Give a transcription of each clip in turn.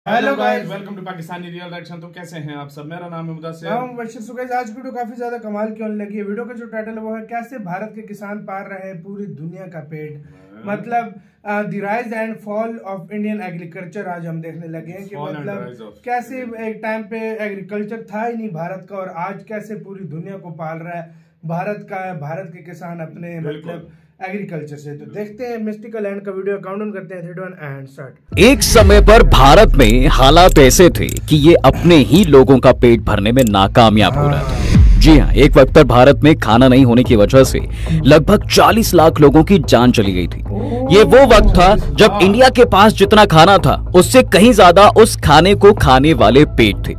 Hello guys, welcome to Pakistani real reaction. तो कैसे हैं आप सब? मेरा नाम है मुदस्सिर। हम बशीर। सो गाइस, आज की वीडियो काफी ज्यादा कमाल की होने लगी है। वीडियो का जो टाइटल है वो है कैसे भारत के किसान पाल रहे हैं पूरी दुनिया का पेट। मतलब the rise and fall of Indian agriculture आज हम देखने लगे हैं कि मतलब कैसे एक टाइम पे एग्रीकल्चर था ही नहीं भारत का, और आज कैसे पूरी दुनिया को पाल रहा है भारत के किसान अपने मतलब एग्रीकल्चर से। तो देखते हैं मिस्टिकल लैंड का वीडियो, काउंटडाउन करते हैं 3, 2, 1 एंड स्टार्ट। एक समय पर भारत में हालात ऐसे थे कि ये अपने ही लोगों का पेट भरने में नाकामयाब हो रहा था। जी हाँ, एक वक्त पर भारत में खाना नहीं होने की वजह से लगभग 40 लाख लोगों की जान चली गई थी। ये वो वक्त था जब इंडिया के पास जितना खाना था उससे कहीं ज्यादा उस खाने को खाने वाले पेट थे।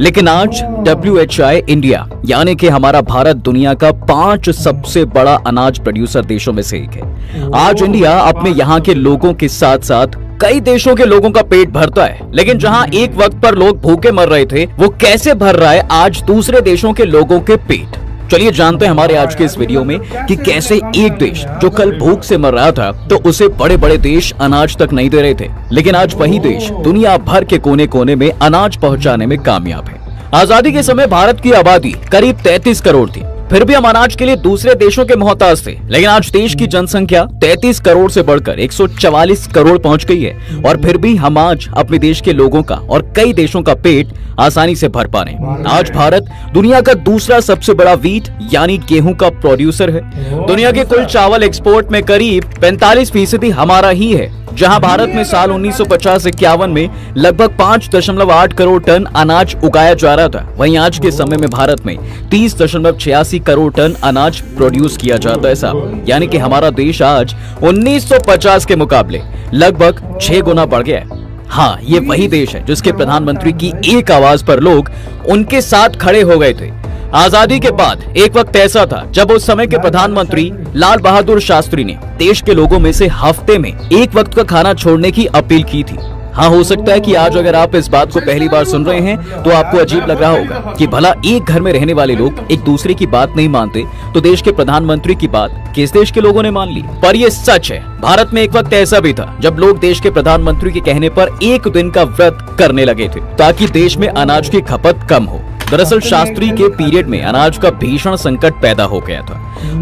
लेकिन आज WHI इंडिया यानी कि हमारा भारत दुनिया का 5 सबसे बड़ा अनाज प्रोड्यूसर देशों में से एक है। आज इंडिया अपने यहाँ के लोगों के साथ साथ कई देशों के लोगों का पेट भरता है, लेकिन जहां एक वक्त पर लोग भूखे मर रहे थे, वो कैसे भर रहा है आज दूसरे देशों के लोगों के पेट। चलिए जानते हैं हमारे आज के इस वीडियो में कि कैसे एक देश जो कल भूख से मर रहा था तो उसे बड़े बड़े देश अनाज तक नहीं दे रहे थे, लेकिन आज वही देश दुनिया भर के कोने कोने में अनाज पहुंचाने में कामयाब है। आजादी के समय भारत की आबादी करीब 33 करोड़ थी, फिर भी हम अनाज के लिए दूसरे देशों के मोहताज थे। लेकिन आज देश की जनसंख्या 33 करोड़ से बढ़कर 144 करोड़ पहुंच गई है, और फिर भी हम आज अपने देश के लोगों का और कई देशों का पेट आसानी से भर पा रहे हैं। आज भारत दुनिया का दूसरा सबसे बड़ा वीट यानी गेहूं का प्रोड्यूसर है। दुनिया के कुल चावल एक्सपोर्ट में करीब 45% हमारा ही है। जहां भारत में साल 1950-51 में लगभग 5.8 करोड़ टन अनाज उगाया जा रहा था, वहीं आज के समय में भारत में 30.86 करोड़ टन अनाज प्रोड्यूस किया जाता है साहब। यानी कि हमारा देश आज 1950 के मुकाबले लगभग 6 गुना बढ़ गया है। हाँ, ये वही देश है जिसके प्रधानमंत्री की एक आवाज पर लोग उनके साथ खड़े हो गए थे। आजादी के बाद एक वक्त ऐसा था जब उस समय के प्रधानमंत्री लाल बहादुर शास्त्री ने देश के लोगों में से हफ्ते में एक वक्त का खाना छोड़ने की अपील की थी। हाँ, हो सकता है कि आज अगर आप इस बात को पहली बार सुन रहे हैं तो आपको अजीब लग रहा होगा कि भला एक घर में रहने वाले लोग एक दूसरे की बात नहीं मानते तो देश के प्रधानमंत्री की बात किस देश के लोगों ने मान ली। पर ये सच है, भारत में एक वक्त ऐसा भी था जब लोग देश के प्रधानमंत्री के कहने पर एक दिन का व्रत करने लगे थे ताकि देश में अनाज की खपत कम हो। दरअसल शास्त्री के पीरियड में अनाज का भीषण संकट पैदा हो गया था।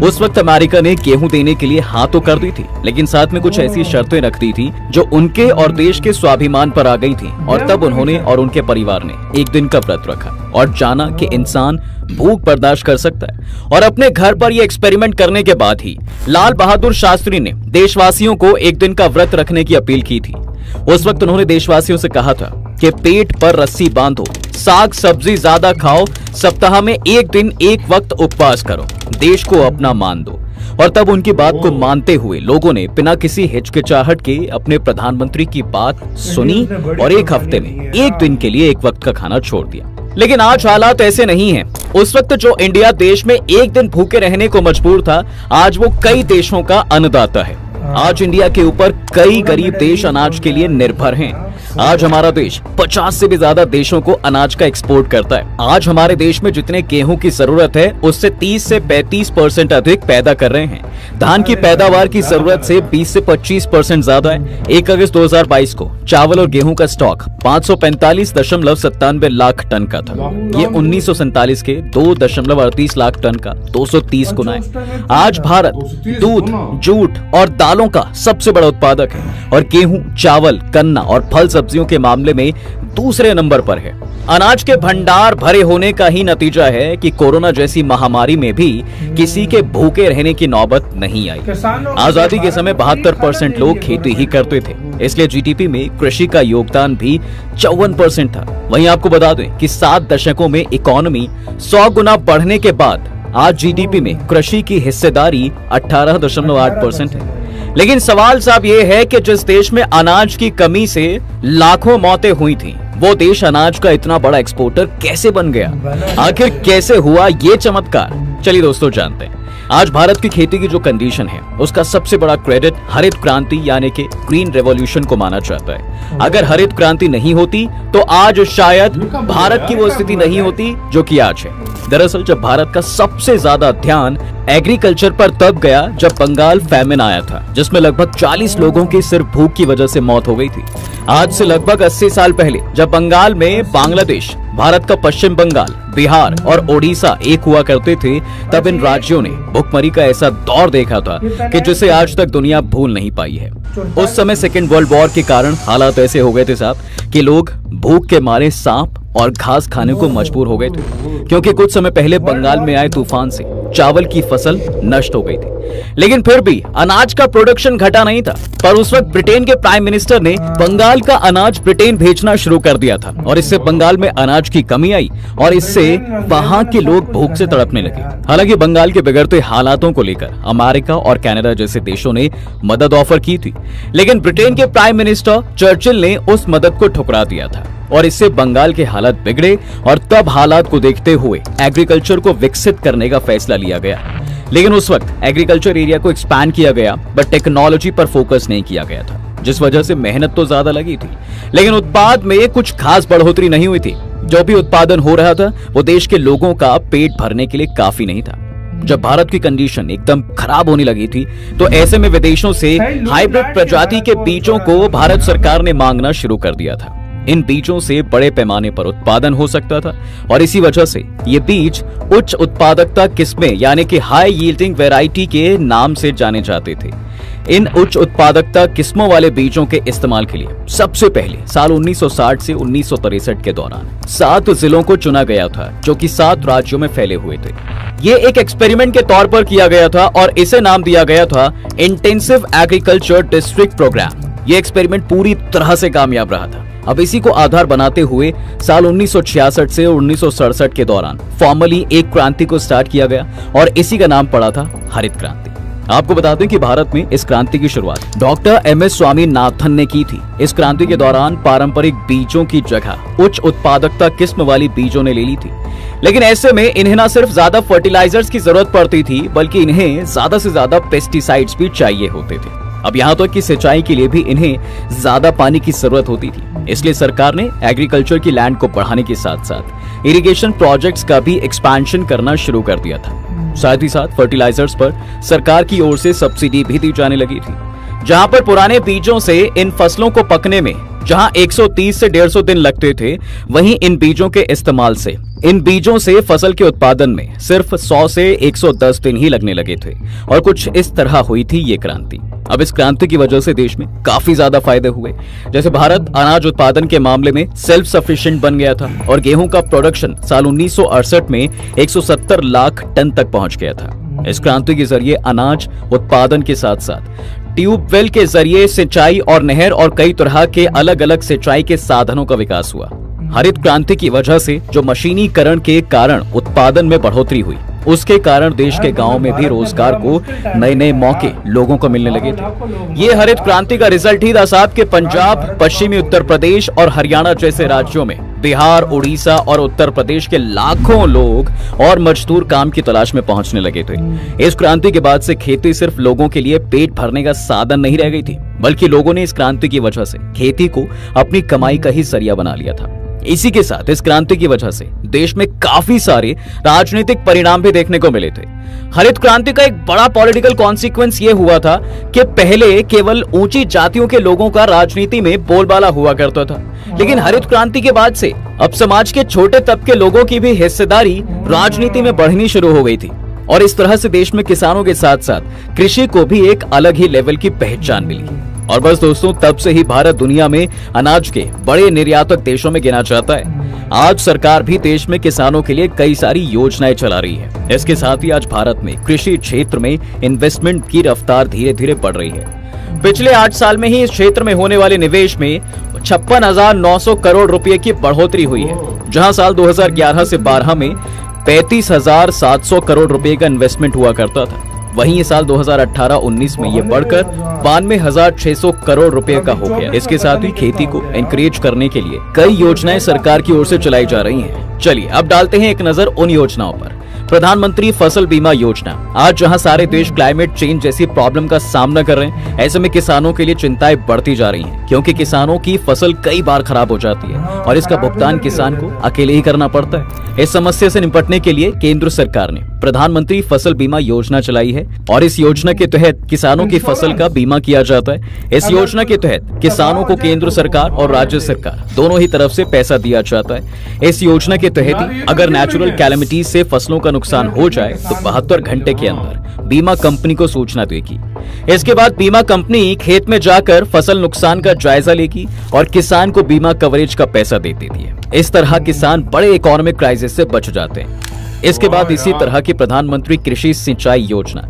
उस वक्त अमेरिका ने गेहूं देने के लिए हाँ तो कर दी थी, लेकिन साथ में कुछ ऐसी शर्तें रख दी थी जो उनके और देश के स्वाभिमान पर आ गई थी। और तब उन्होंने और उनके परिवार ने एक दिन का व्रत रखा और जाना कि इंसान भूख बर्दाश्त कर सकता है। और अपने घर पर ये एक्सपेरिमेंट करने के बाद ही लाल बहादुर शास्त्री ने देशवासियों को एक दिन का व्रत रखने की अपील की थी। उस वक्त उन्होंने देशवासियों से कहा था कि पेट पर रस्सी बांधो, साग सब्जी ज्यादा खाओ, सप्ताह में एक दिन एक वक्त उपवास करो, देश को अपना मान दो। और तब उनकी बात को मानते हुए लोगों ने बिना किसी हिचकिचाहट के अपने प्रधानमंत्री की बात सुनी और एक हफ्ते में एक दिन के लिए एक वक्त का खाना छोड़ दिया। लेकिन आज हालात ऐसे नहीं हैं। उस वक्त जो इंडिया देश में एक दिन भूखे रहने को मजबूर था, आज वो कई देशों का अन्नदाता है। आज इंडिया के ऊपर कई गरीब देश अनाज के लिए निर्भर हैं। आज हमारा देश 50 से भी ज्यादा देशों को अनाज का एक्सपोर्ट करता है। आज हमारे देश में जितने गेहूं की जरूरत है उससे 30 से 35% अधिक पैदा कर रहे हैं। धान की पैदावार की जरूरत से 20 से 25% ज्यादा है। 1 अगस्त 2022 को चावल और गेहूं का स्टॉक 545.97 लाख टन का था। ये 1947 के 2.38 लाख टन का 230 गुना है। आज भारत दूध, जूट और दालों का सबसे बड़ा उत्पादक है और गेहूं, चावल, गन्ना और फल सब्जियों के मामले में दूसरे नंबर पर है। अनाज के भंडार भरे होने का ही नतीजा है कि कोरोना जैसी महामारी में भी किसी के भूखे रहने की नौबत नहीं आई। आजादी के समय 72% लोग खेती ही करते थे, इसलिए जीडीपी में कृषि का योगदान भी 54% था। वहीं आपको बता दें कि 7 दशकों में इकोनॉमी 100 गुना बढ़ने के बाद आज जीडीपी में कृषि की हिस्सेदारी 18.8% है। लेकिन सवाल साहब ये है कि जिस देश में अनाज की कमी से लाखों मौतें हुई थी, वो देश अनाज का इतना बड़ा एक्सपोर्टर कैसे बन गया? आखिर कैसे हुआ ये चमत्कार? चलिए दोस्तों जानते हैं। आज भारत की खेती की जो कंडीशन है उसका सबसे बड़ा क्रेडिट हरित क्रांति यानी कि ग्रीन रेवोल्यूशन को माना जाता है। अगर हरित क्रांति नहीं होती तो आज शायद भारत की वो स्थिति नहीं होती जो कि आज है। दरअसल जब भारत का सबसे ज्यादा ध्यान एग्रीकल्चर पर तब गया जब बंगाल फैमिन आया था, जिसमें लगभग 40 लोगों की सिर्फ भूख की वजह से मौत हो गई थी। आज से लगभग 80 साल पहले जब बंगाल में बांग्लादेश, भारत का पश्चिम बंगाल, बिहार और ओडिशा एक हुआ करते थे, तब इन राज्यों ने भुखमरी का ऐसा दौर देखा था कि जिसे आज तक दुनिया भूल नहीं पाई है। उस समय सेकेंड वर्ल्ड वॉर के कारण हालात ऐसे हो गए थे साहब कि लोग भूख के मारे सांप और घास खाने को मजबूर हो गए थे, क्योंकि कुछ समय पहले बंगाल में आए तूफान से चावल की फसल नष्ट हो गई थी। लेकिन फिर भी अनाज का प्रोडक्शन घटा नहीं था, पर उस वक्त ब्रिटेन के प्राइम मिनिस्टर ने बंगाल का अनाज ब्रिटेन भेजना शुरू कर दिया था और इससे बंगाल में अनाज की कमी आई और इससे वहां के लोग भूख से तड़पने लगे। हालांकि बंगाल के बिगड़ते हालातों को लेकर अमेरिका और कनाडा जैसे देशों ने मदद ऑफर की थी, लेकिन ब्रिटेन के प्राइम मिनिस्टर चर्चिल ने उस मदद को ठुकरा दिया था और इससे बंगाल के हालात बिगड़े और तब हालात को देखते हुए एग्रीकल्चर को विकसित करने का फैसला लिया गया। लेकिन उस वक्त एग्रीकल्चर एरिया को एक्सपैंड किया गया, बट टेक्नोलॉजी पर फोकस नहीं किया गया था, जिस वजह से मेहनत तो ज्यादा लगी थी, लेकिन उत्पाद में कुछ खास बढ़ोतरी नहीं हुई थी। जो भी उत्पादन हो रहा था वो देश के लोगों का पेट भरने के लिए काफी नहीं था। जब भारत की कंडीशन एकदम खराब होने लगी थी, तो ऐसे में विदेशों से हाइब्रिड प्रजाति के बीजों को भारत सरकार ने मांगना शुरू कर दिया था। इन बीजों से बड़े पैमाने पर उत्पादन हो सकता था और इसी वजह से ये बीज उच्च उत्पादकता किस्में यानी कि हाई यील्डिंग वैरायटी के नाम से जाने जाते थे। इन उच्च उत्पादकता किस्मों वाले बीजों के इस्तेमाल के लिए सबसे पहले साल 1960 से 1963 के दौरान 7 जिलों को चुना गया था, जो कि 7 राज्यों में फैले हुए थे। ये एक एक्सपेरिमेंट के तौर पर किया गया था और इसे नाम दिया गया था इंटेंसिव एग्रीकल्चर डिस्ट्रिक्ट प्रोग्राम। ये एक्सपेरिमेंट पूरी तरह से कामयाब रहा था। अब इसी को आधार बनाते हुए साल 1966 से 1967 के दौरान फॉर्मली एक क्रांति को स्टार्ट किया गया और इसी का नाम पड़ा था हरित क्रांति। आपको बता दें कि भारत में इस क्रांति की शुरुआत डॉक्टर MS स्वामीनाथन ने की थी। इस क्रांति के दौरान पारंपरिक बीजों की जगह उच्च उत्पादकता किस्म वाली बीजों ने ले ली थी, लेकिन ऐसे में इन्हें न सिर्फ ज्यादा फर्टिलाइजर्स की जरूरत पड़ती थी, बल्कि इन्हें ज्यादा से ज्यादा पेस्टिसाइड्स भी चाहिए होते थे। अब यहाँ तक कि सिंचाई के लिए भी इन्हें ज्यादा पानी की जरूरत होती थी, इसलिए सरकार ने एग्रीकल्चर की लैंड को बढ़ाने के साथ साथ इरिगेशन प्रोजेक्ट्स का भी एक्सपेंशन करना शुरू कर दिया था। साथ ही साथ फर्टिलाइजर्स पर सरकार की ओर से सब्सिडी भी दी जाने लगी थी। जहां पर पुराने बीजों से इन फसलों को पकने में जहां 130 से 150 दिन लगते थे, वहीं इन बीजों के इस्तेमाल से इन बीजों से फसल के उत्पादन में सिर्फ 100 से 110 दिन ही लगने लगे थे और कुछ इस तरह हुई थी ये क्रांति। अब इस क्रांति की वजह से देश में काफी ज्यादा फायदे हुए। जैसे भारत अनाज उत्पादन के मामले में सेल्फ सफिशिएंट बन गया था और गेहूं का प्रोडक्शन साल 1968 में 170 लाख टन तक पहुंच गया था। इस क्रांति के जरिए अनाज उत्पादन के साथ साथ ट्यूबवेल के जरिए सिंचाई और नहर और कई तरह के अलग अलग सिंचाई के साधनों का विकास हुआ। हरित क्रांति की वजह से जो मशीनीकरण के कारण उत्पादन में बढ़ोतरी हुई, उसके कारण देश के गांवों में भी रोजगार को नए नए मौके लोगों को मिलने लगे थे। ये हरित क्रांति का रिजल्ट ही था साहब कि पंजाब, पश्चिमी उत्तर प्रदेश और हरियाणा जैसे राज्यों में बिहार, उड़ीसा और उत्तर प्रदेश के लाखों लोग और मजदूर काम की तलाश में पहुंचने लगे थे। इस क्रांति के बाद से खेती सिर्फ लोगों के लिए पेट भरने का साधन नहीं रह गई थी, बल्कि लोगों ने इस क्रांति की वजह से खेती को अपनी कमाई का ही जरिया बना लिया था। इसी के साथ इस क्रांति की वजह से देश में काफी सारे राजनीतिक परिणाम भी देखने को मिले थे। हरित क्रांति का एक बड़ा पॉलिटिकल कॉन्सिक्वेंस ये हुआ था कि पहले केवल ऊंची जातियों के लोगों का राजनीति में बोलबाला हुआ करता था, लेकिन हरित क्रांति के बाद से अब समाज के छोटे तबके लोगों की भी हिस्सेदारी राजनीति में बढ़नी शुरू हो गई थी और इस तरह से देश में किसानों के साथ साथ कृषि को भी एक अलग ही लेवल की पहचान मिली। और बस दोस्तों, तब से ही भारत दुनिया में अनाज के बड़े निर्यातक देशों में गिना जाता है। आज सरकार भी देश में किसानों के लिए कई सारी योजनाएं चला रही है। इसके साथ ही आज भारत में कृषि क्षेत्र में इन्वेस्टमेंट की रफ्तार धीरे धीरे बढ़ रही है। पिछले 8 साल में ही इस क्षेत्र में होने वाले निवेश में 56,900 करोड़ रुपए की बढ़ोतरी हुई है, जहां साल 2011 से 12 में 35,700 करोड़ रुपए का इन्वेस्टमेंट हुआ करता था। वहीं ये साल 2018-19 में ये बढ़कर 92,600 करोड़ रुपए का हो गया। इसके साथ ही खेती को एनकरेज करने के लिए कई योजनाएं सरकार की ओर से चलाई जा रही हैं। चलिए अब डालते हैं एक नजर उन योजनाओं पर। प्रधानमंत्री फसल बीमा योजना। आज जहां सारे देश क्लाइमेट चेंज जैसी प्रॉब्लम का सामना कर रहे हैं, ऐसे में किसानों के लिए चिंताएं बढ़ती जा रही हैं, क्योंकि किसानों की फसल कई बार खराब हो जाती है और इसका भुगतान किसान को अकेले ही करना पड़ता है। इस समस्या से निपटने के लिए केंद्र सरकार ने प्रधानमंत्री फसल बीमा योजना चलाई है और इस योजना के तहत किसानों की फसल का बीमा किया जाता है। इस योजना के तहत किसानों को केंद्र सरकार और राज्य सरकार दोनों ही तरफ से पैसा दिया जाता है। इस योजना के तहत ही अगर नेचुरल कैलेमिटीज से फसलों का नुकसान हो जाए तो 72 घंटे के अंदर बीमा कंपनी को सूचना देगी। इसके बाद बीमा कंपनी खेत में जाकर फसल नुकसान का जायजा लेगी और किसान को बीमा कवरेज का पैसा दे देती है। इस तरह किसान बड़े इकोनॉमिक क्राइसिस से बच जाते हैं। इसके बाद इसी तरह की प्रधानमंत्री कृषि सिंचाई योजना।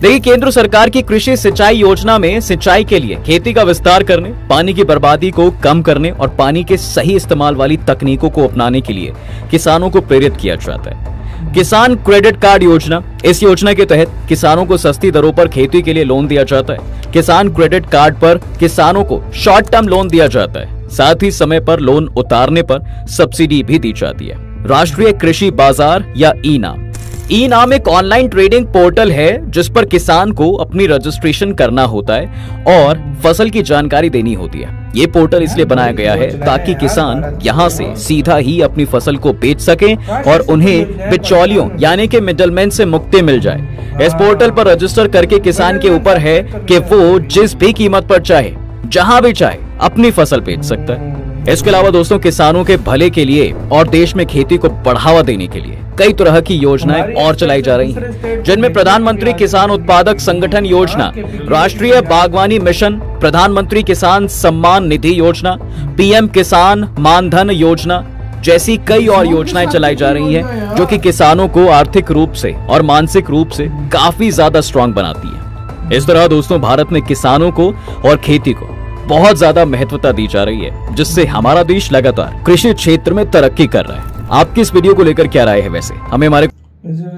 देखिए, केंद्र सरकार की कृषि सिंचाई योजना में सिंचाई के लिए खेती का विस्तार करने, पानी की बर्बादी को कम करने और पानी के सही इस्तेमाल वाली तकनीकों को अपनाने के लिए किसानों को प्रेरित किया जाता है। किसान क्रेडिट कार्ड योजना। इस योजना के तहत किसानों को सस्ती दरों पर खेती के लिए लोन दिया जाता है। किसान क्रेडिट कार्ड पर किसानों को शॉर्ट टर्म लोन दिया जाता है, साथ ही समय पर लोन उतारने पर सब्सिडी भी दी जाती है। राष्ट्रीय कृषि बाजार या ई नाम एक ऑनलाइन ट्रेडिंग पोर्टल है जिस पर किसान को अपनी रजिस्ट्रेशन करना होता है और फसल की जानकारी देनी होती है। ये पोर्टल इसलिए बनाया गया है ताकि किसान यहाँ से सीधा ही अपनी फसल को बेच सकें और उन्हें बिचौलियों यानी कि मिडलमैन से मुक्ति मिल जाए। इस पोर्टल पर रजिस्टर करके किसान के ऊपर है कि वो जिस भी कीमत पर चाहे, जहां भी चाहे, अपनी फसल बेच सकता है। इसके अलावा दोस्तों, किसानों के भले के लिए और देश में खेती को बढ़ावा देने के लिए कई तरह की योजनाएं और चलाई जा रही हैं, जिनमें प्रधानमंत्री किसान उत्पादक संगठन योजना, राष्ट्रीय बागवानी मिशन, प्रधानमंत्री किसान सम्मान निधि योजना, पीएम किसान मानधन योजना जैसी कई और योजनाएं चलाई जा रही हैं, जो कि किसानों को आर्थिक रूप से और मानसिक रूप से काफी ज्यादा स्ट्रांग बनाती है। इस तरह दोस्तों, भारत में किसानों को और खेती को बहुत ज्यादा महत्वता दी जा रही है, जिससे हमारा देश लगातार कृषि क्षेत्र में तरक्की कर रहा है। आपकी इस वीडियो को लेकर क्या राय है? वैसे हमें हमारे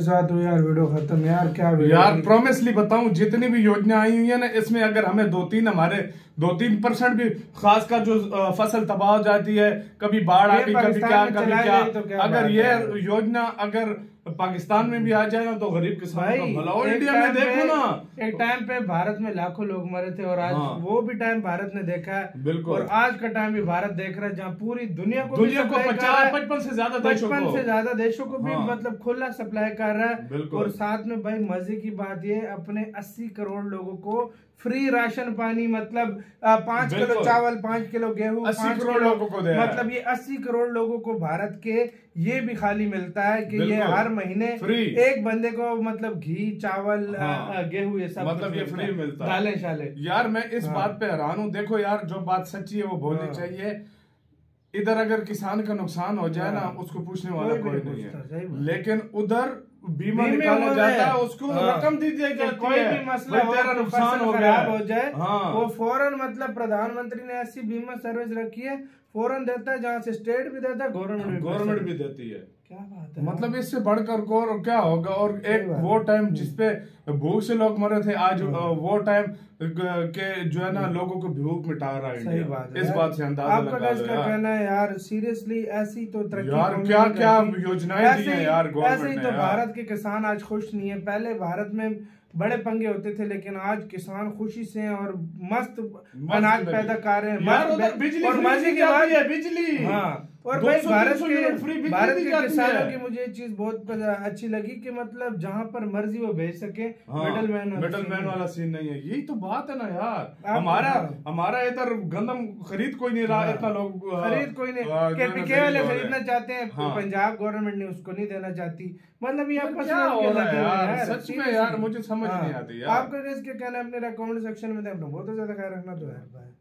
साथ यार वीडियो खत्म क्या यार प्रॉमिसली बताऊं, जितनी भी योजना आई हुई है ना, इसमें अगर हमें 2-3% भी खासकर जो फसल तबाह हो जाती है, कभी बाढ़ आ गई, कभी क्या, अगर ये योजना अगर पाकिस्तान में भी आ जाए ना तो गरीब किसान का भला हो। इंडिया में देखो ना, एक टाइम पे भारत में लाखों लोग मरे थे और आज वो भी टाइम भारत ने देखा है। बिल्कुल। और आज का टाइम भी भारत देख रहा है, जहाँ पूरी दुनिया को 50-55 से ज्यादा देशों को भी मतलब खुला सप्लाई कर रहा है। और साथ में भाई मजे की बात ये, अपने 80 करोड़ लोगों को फ्री राशन पानी, मतलब 5 किलो चावल, 5 किलो गेहूं, 80 करोड़ लोगों को दे, मतलब ये 80 करोड़ लोगों को भारत के ये भी खाली मिलता है कि ये हर महीने एक बंदे को मतलब घी, चावल, गेहूं, ये सब मतलब ये फ्री मिलता है, दालें शाले। यार मैं इस बात पे हैरान हूँ। देखो यार, जो बात सच्ची है वो बोलनी चाहिए। इधर अगर किसान का नुकसान हो जाए ना, उसको पूछने वाला कोई नहीं है, लेकिन उधर बीमा निकाला जाता है, उसको रकम दी जाती है। कोई भी मसला हो, तेरा नुकसान हो जाए, वो फौरन, मतलब प्रधानमंत्री ने ऐसी बीमा सर्विस रखी है, फौरन देता है, जहाँ से स्टेट भी देता है, गवर्नमेंट भी देती है। क्या बात है, मतलब इससे बढ़कर और क्या होगा। और एक वो टाइम जिसपे भूख से लोग मरे थे, आज वो टाइम के जो है ना लोगों को भूख मिटा रहा है। सही बात है, इस बात से अंदाजा आपका क्या कहना है यार? सीरियसली ऐसी तो तरक्की यार, क्या क्या योजनाएं दी हैं यार गवर्नमेंट ने। ऐसे ही तो भारत के किसान आज खुश नहीं है। पहले भारत में बड़े पंगे होते थे, लेकिन आज किसान खुशी से और मस्त अनाज पैदा कर रहे हैं। बिजली और मजे की बात है, बिजली। हाँ, और भाई भारत के किसानों की मुझे एक चीज बहुत अच्छी लगी कि मतलब जहाँ पर मर्जी वो भेज सके, मिडलमैन वाला सीन नहीं है। यही तो बात है ना यार। हमारा इधर गंदम खरीद कोई नहीं रहा, इतना लोग खरीद कोई नहीं, केपीके वाले खरीदना चाहते हैं, पंजाब गवर्नमेंट ने उसको नहीं देना चाहती। मतलब ये सच में यार मुझे समझ नहीं आती। आपका क्या कहना है? अपने कमेंट सेक्शन में बहुत ज्यादा ख्याल रखना तो है।